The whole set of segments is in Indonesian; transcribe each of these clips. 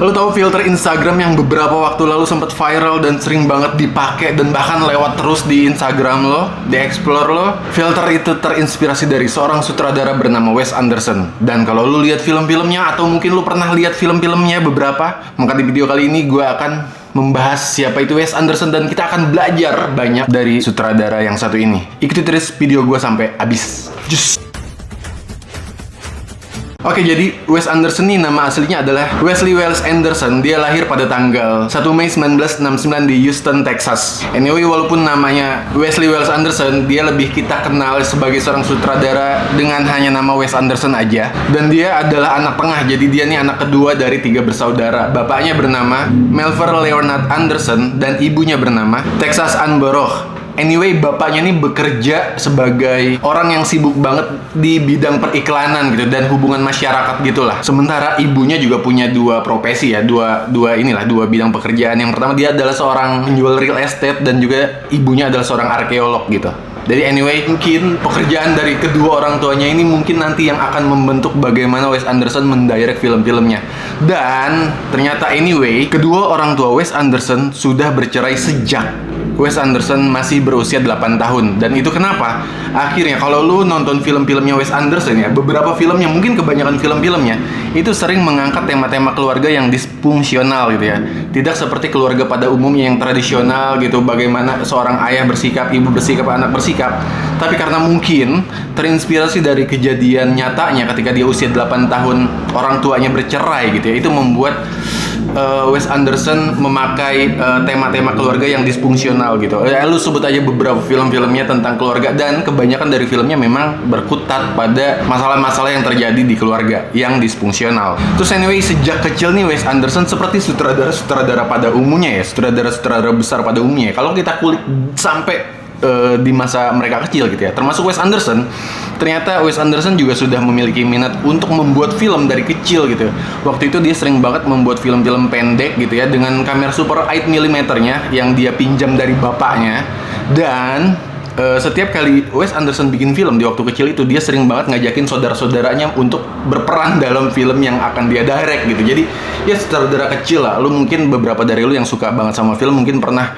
Lo tahu filter Instagram yang beberapa waktu lalu sempat viral dan sering banget dipakai dan bahkan lewat terus di Instagram lo, di explore lo? Filter itu terinspirasi dari seorang sutradara bernama Wes Anderson. Dan kalau lo lihat film-filmnya atau mungkin lo pernah lihat film-filmnya beberapa, maka di video kali ini gue akan membahas siapa itu Wes Anderson dan kita akan belajar banyak dari sutradara yang satu ini. Ikuti terus video gue sampai habis. Just. Oke, jadi Wes Anderson ini nama aslinya adalah Wesley Wells Anderson. Dia lahir pada tanggal 1 Mei 1969 di Houston, Texas. Anyway, walaupun namanya Wesley Wells Anderson, dia lebih kita kenal sebagai seorang sutradara dengan hanya nama Wes Anderson aja. Dan dia adalah anak tengah, jadi dia nih anak kedua dari 3 bersaudara. Bapaknya bernama Melver Leonard Anderson dan ibunya bernama Texas Ann Baruch. Anyway, bapaknya ini bekerja sebagai orang yang sibuk banget di bidang periklanan gitu dan hubungan masyarakat gitulah. Sementara ibunya juga punya 2 profesi ya, dua bidang pekerjaan. Yang pertama, dia adalah seorang penjual real estate dan juga ibunya adalah seorang arkeolog gitu. Jadi anyway, mungkin pekerjaan dari kedua orang tuanya ini mungkin nanti yang akan membentuk bagaimana Wes Anderson mendirect film-filmnya. Dan ternyata anyway, kedua orang tua Wes Anderson sudah bercerai sejak Wes Anderson masih berusia 8 tahun. Dan itu kenapa? Akhirnya kalau lu nonton film-filmnya Wes Anderson ya, beberapa filmnya, mungkin kebanyakan film-filmnya itu sering mengangkat tema-tema keluarga yang disfungsional gitu ya. Tidak seperti keluarga pada umumnya yang tradisional gitu, bagaimana seorang ayah bersikap, ibu bersikap, anak bersikap. Tapi karena mungkin terinspirasi dari kejadian nyatanya ketika dia usia 8 tahun orang tuanya bercerai gitu ya, itu membuat Wes Anderson memakai tema-tema keluarga yang disfungsional gitu. Lu sebut aja beberapa film-filmnya tentang keluarga dan kebanyakan dari filmnya memang berkutat pada masalah-masalah yang terjadi di keluarga yang disfungsional. Terus anyway, sejak kecil nih Wes Anderson seperti sutradara-sutradara pada umumnya ya, sutradara-sutradara besar pada umumnya. Kalau kita kulik sampai di masa mereka kecil gitu ya, termasuk Wes Anderson, ternyata Wes Anderson juga sudah memiliki minat untuk membuat film dari kecil gitu. Waktu itu dia sering banget membuat film-film pendek gitu ya dengan kamera super 8mm-nya yang dia pinjam dari bapaknya. Dan setiap kali Wes Anderson bikin film di waktu kecil itu, dia sering banget ngajakin saudara-saudaranya untuk berperan dalam film yang akan dia direct gitu. Jadi ya sutradara kecil lah. Lu mungkin beberapa dari lu yang suka banget sama film mungkin pernah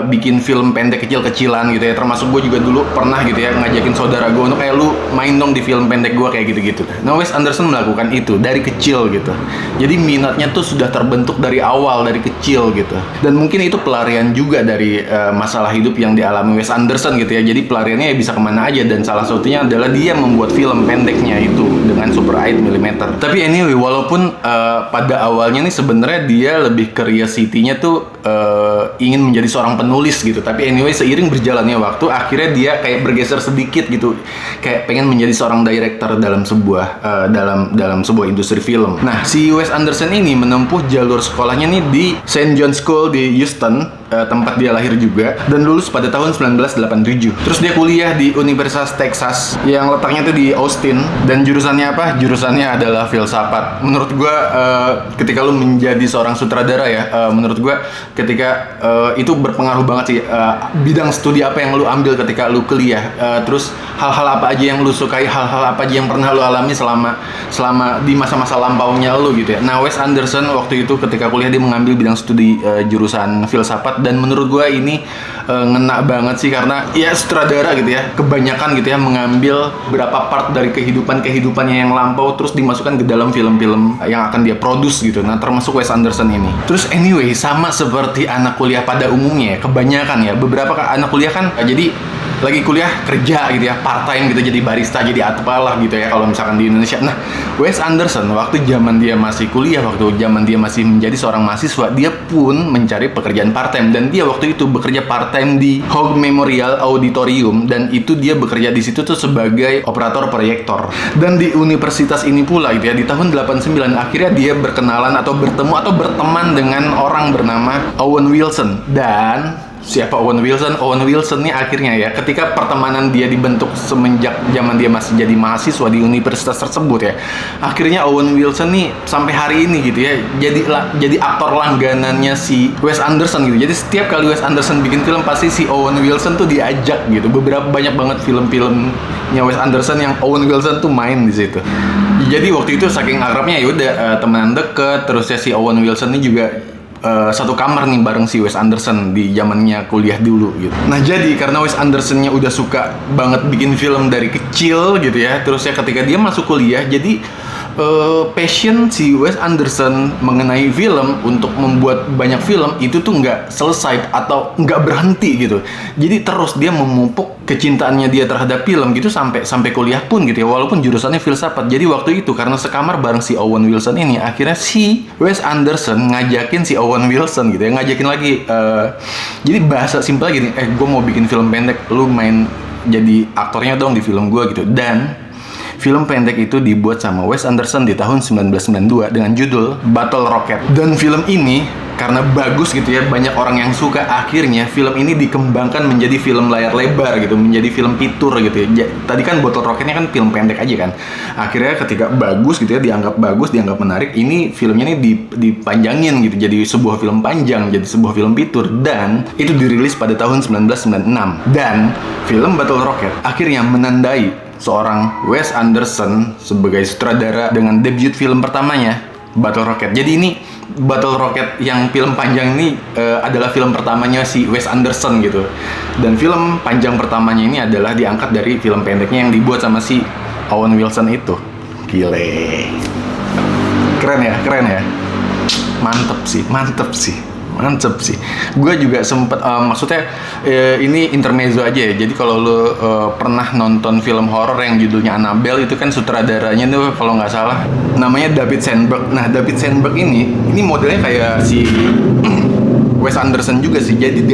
bikin film pendek kecil-kecilan gitu ya. Termasuk gue juga dulu pernah gitu ya ngajakin saudara gue untuk kayak lu main dong di film pendek gue kayak gitu-gitu. Nah, Wes Anderson melakukan itu dari kecil gitu. Jadi minatnya tuh sudah terbentuk dari awal, dari kecil gitu. Dan mungkin itu pelarian juga dari masalah hidup yang dialami Wes Anderson gitu ya. Jadi pelariannya ya bisa kemana aja, dan salah satunya adalah dia membuat film pendeknya itu dengan super 8mm. Tapi anyway, walaupun pada awalnya nih sebenarnya dia lebih curiosity-nya tuh ingin menjadi seorang penulis gitu. Tapi anyway, seiring berjalannya waktu, akhirnya dia kayak bergeser sedikit gitu, kayak pengen menjadi seorang director dalam sebuah dalam sebuah industri film. Nah, si Wes Anderson ini menempuh jalur sekolahnya nih di St. John's School di Houston, tempat dia lahir juga, dan lulus pada tahun 1987. Terus dia kuliah di Universitas Texas yang letaknya tuh di Austin, dan jurusannya apa? Jurusannya adalah filsafat. Menurut gue ketika lu menjadi seorang sutradara ya, menurut gue ketika itu berpengaruh banget sih bidang studi apa yang lu ambil ketika lu kuliah, terus hal-hal apa aja yang lu sukai, hal-hal apa aja yang pernah lu alami selama di masa-masa lampaunya lu gitu ya. Nah, Wes Anderson waktu itu ketika kuliah dia mengambil bidang studi jurusan filsafat, dan menurut gue ini ngena banget sih karena ya sutradara gitu ya, kebanyakan gitu ya mengambil berapa part dari kehidupannya yang lampau terus dimasukkan ke dalam film-film yang akan dia produce gitu. Nah, termasuk Wes Anderson ini. Terus anyway, sama seperti anak kuliah pada umumnya ya, kebanyakan ya, beberapa anak kuliah kan jadi lagi kuliah kerja gitu ya, part time gitu, jadi barista, jadi apalah gitu ya kalau misalkan di Indonesia. Nah, Wes Anderson waktu zaman dia masih kuliah, waktu zaman dia masih menjadi seorang mahasiswa, dia pun mencari pekerjaan part time, dan dia waktu itu bekerja part time di Hogg Memorial Auditorium, dan itu dia bekerja di situ tuh sebagai operator proyektor. Dan di universitas ini pula gitu ya, di tahun 89 akhirnya dia berkenalan atau bertemu atau berteman dengan orang bernama Owen Wilson. Dan siapa Owen Wilson? Owen Wilson nih akhirnya ya, ketika pertemanan dia dibentuk semenjak zaman dia masih jadi mahasiswa di universitas tersebut ya, akhirnya Owen Wilson nih sampai hari ini gitu ya, jadi aktor langganannya si Wes Anderson gitu. Jadi setiap kali Wes Anderson bikin film pasti si Owen Wilson tuh diajak gitu. Banyak banget film-filmnya Wes Anderson yang Owen Wilson tuh main di situ. Jadi waktu itu saking akrabnya ya udah temenan deket, terus ya si Owen Wilson ini juga satu kamar nih bareng si Wes Anderson di zamannya kuliah dulu gitu. Nah jadi karena Wes Andersonnya udah suka banget bikin film dari kecil gitu ya, terus ya ketika dia masuk kuliah jadi passion si Wes Anderson mengenai film untuk membuat banyak film itu tuh nggak selesai atau nggak berhenti gitu. Jadi terus dia memupuk kecintaannya dia terhadap film gitu sampai kuliah pun gitu ya, walaupun jurusannya filsafat. Jadi waktu itu karena sekamar bareng si Owen Wilson ini, akhirnya si Wes Anderson ngajakin si Owen Wilson gitu ya, ngajakin lagi jadi bahasa simpel gini, gue mau bikin film pendek, lu main jadi aktornya dong di film gue gitu. Dan film pendek itu dibuat sama Wes Anderson di tahun 1992 dengan judul Battle Rocket. Dan film ini karena bagus gitu ya, banyak orang yang suka, akhirnya film ini dikembangkan menjadi film layar lebar gitu, menjadi film fitur gitu ya. Tadi kan Battle Rocketnya kan film pendek aja kan. Akhirnya ketika bagus gitu ya, dianggap bagus, dianggap menarik, ini filmnya ini dipanjangin gitu jadi sebuah film panjang, jadi sebuah film fitur, dan itu dirilis pada tahun 1996. Dan film Battle Rocket akhirnya menandai seorang Wes Anderson sebagai sutradara dengan debut film pertamanya, Battle Rocket. Jadi ini Battle Rocket yang film panjang ini adalah film pertamanya si Wes Anderson gitu. Dan film panjang pertamanya ini adalah diangkat dari film pendeknya yang dibuat sama si Owen Wilson itu. Gile. Keren ya? Mantep sih. Gue juga sempet maksudnya ini intermezzo aja ya. Jadi kalau lo pernah nonton film horor yang judulnya Annabelle, itu kan sutradaranya tuh kalau nggak salah namanya David Sandberg. Nah David Sandberg ini modelnya kayak si Wes Anderson juga sih. Jadi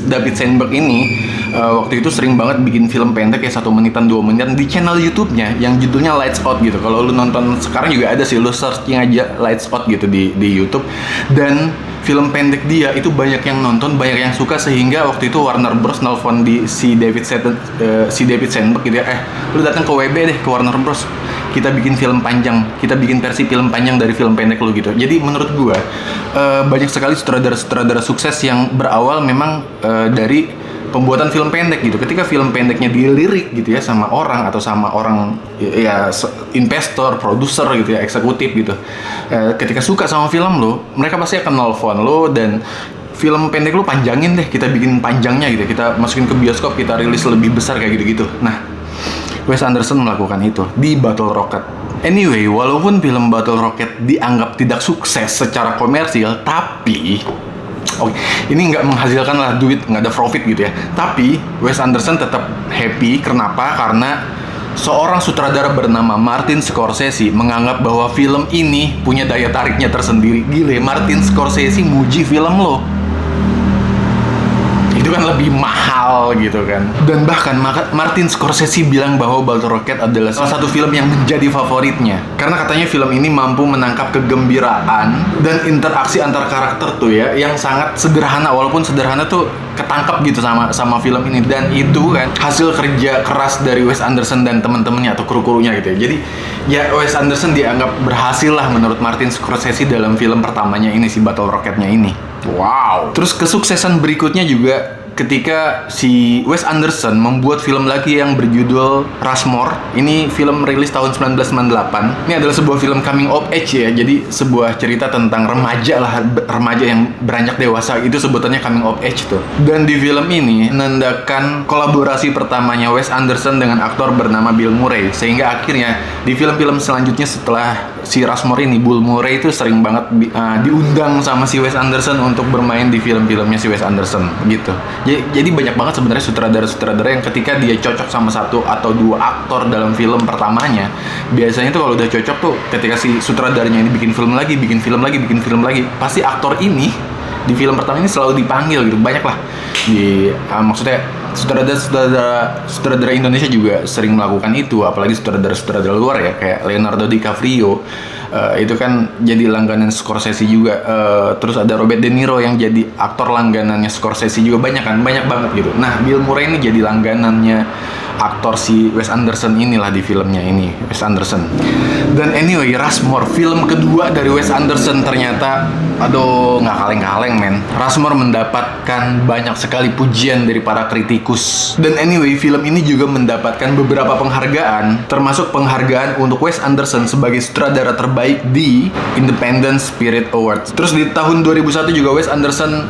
David Sandberg ini waktu itu sering banget bikin film pendek ya 1 menitan 2 menitan di channel YouTube-nya yang judulnya Lights Out gitu. Kalau lu nonton sekarang juga ada sih, lu searching aja Lights Out gitu di YouTube. Dan film pendek dia itu banyak yang nonton, banyak yang suka, sehingga waktu itu Warner Bros nelfon si David Sandberg gitu ya, lu datang ke WB deh, ke Warner Bros, kita bikin film panjang, kita bikin versi film panjang dari film pendek lu gitu. Jadi menurut gua banyak sekali sutradara sukses yang berawal memang dari pembuatan film pendek gitu. Ketika film pendeknya dilirik gitu ya sama orang, atau sama orang ya investor, produser gitu ya, eksekutif gitu, ketika suka sama film lo, mereka pasti akan nelfon lo dan film pendek lo panjangin deh, kita bikin panjangnya gitu, kita masukin ke bioskop, kita rilis lebih besar kayak gitu-gitu. Nah Wes Anderson melakukan itu di Battle Rocket. Anyway, walaupun film Battle Rocket dianggap tidak sukses secara komersil, tapi ini nggak menghasilkan lah duit, nggak ada profit gitu ya. Tapi Wes Anderson tetap happy. Kenapa? Karena seorang sutradara bernama Martin Scorsese menganggap bahwa film ini punya daya tariknya tersendiri. Gile, Martin Scorsese muji film lo. Itu kan lebih mahal gitu kan. Dan bahkan Martin Scorsese bilang bahwa Battle Rocket adalah salah satu film yang menjadi favoritnya, karena katanya film ini mampu menangkap kegembiraan dan interaksi antar karakter tuh ya, yang sangat sederhana, walaupun sederhana tuh ketangkap gitu sama film ini. Dan itu kan hasil kerja keras dari Wes Anderson dan teman-temannya atau kru-krunya gitu ya. Jadi ya Wes Anderson dianggap berhasil lah menurut Martin Scorsese dalam film pertamanya ini, si Battle Rocketnya ini. Wow. Terus kesuksesan berikutnya juga ketika si Wes Anderson membuat film lagi yang berjudul Rushmore. Ini film rilis tahun 1998. Ini adalah sebuah film coming of age ya. Jadi sebuah cerita tentang remaja yang beranjak dewasa, itu sebutannya coming of age tuh. Dan di film ini menandakan kolaborasi pertamanya Wes Anderson dengan aktor bernama Bill Murray, sehingga akhirnya di film-film selanjutnya setelah si Rushmore ini, Bill Murray itu sering banget diundang sama si Wes Anderson untuk bermain di film-filmnya si Wes Anderson gitu. Jadi banyak banget sebenarnya sutradara-sutradara yang ketika dia cocok sama 1 atau 2 aktor dalam film pertamanya, biasanya tuh kalau udah cocok tuh ketika si sutradaranya ini bikin film lagi, pasti aktor ini di film pertama ini selalu dipanggil gitu. Banyak lah maksudnya sutradara Indonesia juga sering melakukan itu, apalagi sutradara luar ya, kayak Leonardo DiCaprio Itu kan jadi langganan Scorsese juga. Terus ada Robert De Niro yang jadi aktor langganannya Scorsese juga, banyak banget gitu. Nah, Bill Murray ini jadi langganannya aktor si Wes Anderson inilah di filmnya ini, Wes Anderson. Dan anyway, Rushmore, film kedua dari Wes Anderson, ternyata aduh nggak kaleng-kaleng men. Rushmore mendapatkan banyak sekali pujian dari para kritikus. Dan anyway, film ini juga mendapatkan beberapa penghargaan, termasuk penghargaan untuk Wes Anderson sebagai sutradara terbaik di Independent Spirit Awards. Terus di tahun 2001 juga Wes Anderson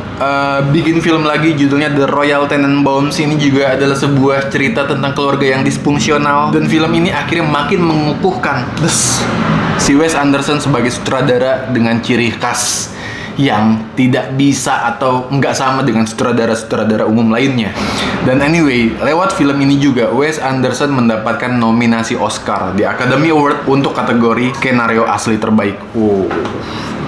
bikin film lagi judulnya The Royal Tenenbaums. Ini juga adalah sebuah cerita tentang keluarga yang disfungsional, dan film ini akhirnya makin mengukuhkan si Wes Anderson sebagai sutradara dengan ciri khas yang tidak bisa atau nggak sama dengan sutradara-sutradara umum lainnya. Dan anyway, lewat film ini juga Wes Anderson mendapatkan nominasi Oscar di Academy Award untuk kategori skenario asli terbaik.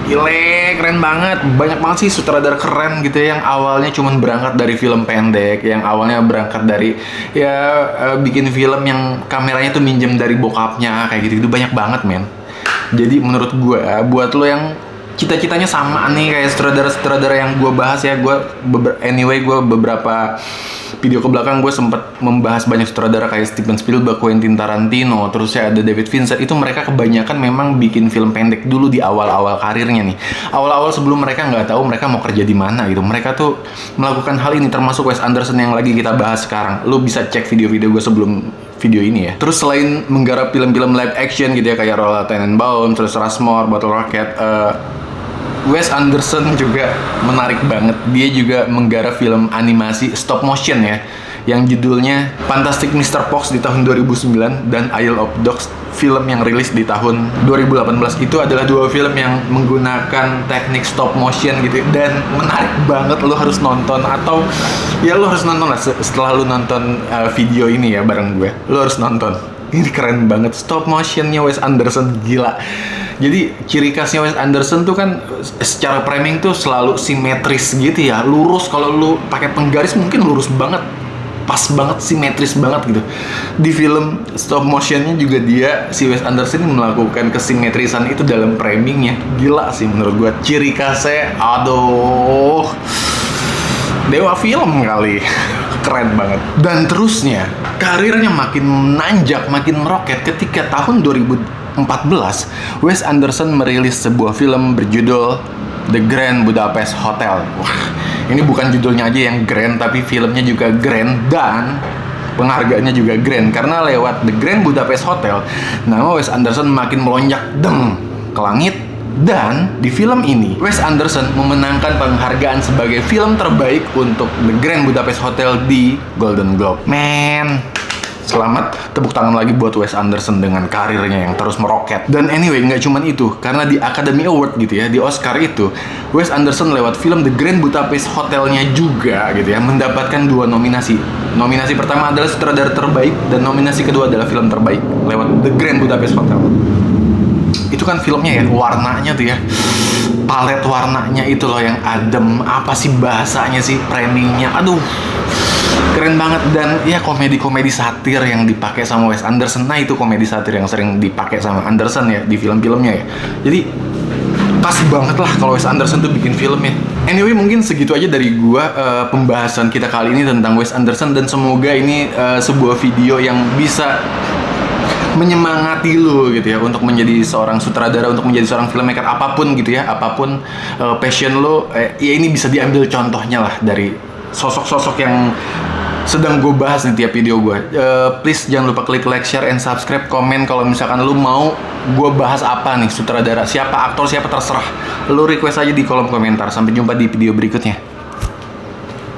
Gile, keren banget. Banyak banget sih sutradara keren gitu ya, yang awalnya cuma berangkat dari film pendek, yang awalnya berangkat dari bikin film yang kameranya tuh minjem dari bokapnya kayak gitu. Banyak banget men. Jadi menurut gue, buat lo yang cita-citanya sama nih kayak sutradara-sutradara yang gue bahas ya, gue beberapa video ke belakang gue sempet membahas banyak sutradara kayak Steven Spielberg, Quentin Tarantino, terus ya ada David Fincher. Itu mereka kebanyakan memang bikin film pendek dulu di awal-awal karirnya nih. Awal-awal sebelum mereka nggak tahu mereka mau kerja di mana gitu. Mereka tuh melakukan hal ini, termasuk Wes Anderson yang lagi kita bahas sekarang. Lu bisa cek video-video gue sebelum video ini ya. Terus selain menggarap film-film live action gitu ya kayak Royal Tenenbaums, terus Rushmore, Bottle Rocket, Wes Anderson juga menarik banget. Dia juga menggarap film animasi stop motion ya, yang judulnya Fantastic Mr. Fox di tahun 2009 dan Isle of Dogs, film yang rilis di tahun 2018. Itu adalah dua film yang menggunakan teknik stop motion gitu, dan menarik banget. Lo harus nonton, atau ya lo harus nonton lah setelah lo nonton video ini ya bareng gue. Lo harus nonton. Ini keren banget, stop motionnya Wes Anderson, gila. Jadi ciri khasnya Wes Anderson tuh kan secara framing tuh selalu simetris gitu ya, lurus. Kalau lu pakai penggaris mungkin lurus banget, pas banget, simetris banget gitu. Di film stop motionnya juga dia, si Wes Anderson melakukan kesimetrisan itu dalam framingnya. Gila sih menurut gua, ciri khasnya, aduh, dewa film kali. Keren banget. Dan terusnya karirnya makin menanjak, makin meroket ketika tahun 2014 Wes Anderson merilis sebuah film berjudul The Grand Budapest Hotel. Wah, ini bukan judulnya aja yang grand, tapi filmnya juga grand dan penghargaannya juga grand. Karena lewat The Grand Budapest Hotel, nama Wes Anderson makin melonjak ke langit. Dan di film ini, Wes Anderson memenangkan penghargaan sebagai film terbaik untuk The Grand Budapest Hotel di Golden Globe. Man, selamat, tepuk tangan lagi buat Wes Anderson dengan karirnya yang terus meroket. Dan anyway, nggak cuman itu, karena di Academy Award gitu ya, di Oscar itu, Wes Anderson lewat film The Grand Budapest Hotelnya juga gitu ya, mendapatkan 2 nominasi. Nominasi pertama adalah sutradara terbaik, dan nominasi kedua adalah film terbaik lewat The Grand Budapest Hotel. Itu kan filmnya ya, warnanya tuh ya, palet warnanya itu loh yang adem, apa sih bahasanya sih, framingnya, aduh keren banget. Dan ya komedi-komedi satir yang dipakai sama Wes Anderson, nah itu komedi satir yang sering dipakai sama Anderson ya di film-filmnya ya. Jadi pas banget lah kalau Wes Anderson tuh bikin filmnya. Anyway, mungkin segitu aja dari gua pembahasan kita kali ini tentang Wes Anderson, dan semoga ini sebuah video yang bisa menyemangati lu gitu ya untuk menjadi seorang sutradara, untuk menjadi seorang filmmaker apapun gitu ya, apapun passion lu, ya ini bisa diambil contohnya lah dari sosok-sosok yang sedang gue bahas di tiap video gue. Please jangan lupa klik like, share, and subscribe, komen kalau misalkan lu mau gue bahas apa nih, sutradara siapa, aktor siapa, terserah lu request aja di kolom komentar. Sampai jumpa di video berikutnya.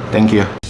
Thank you.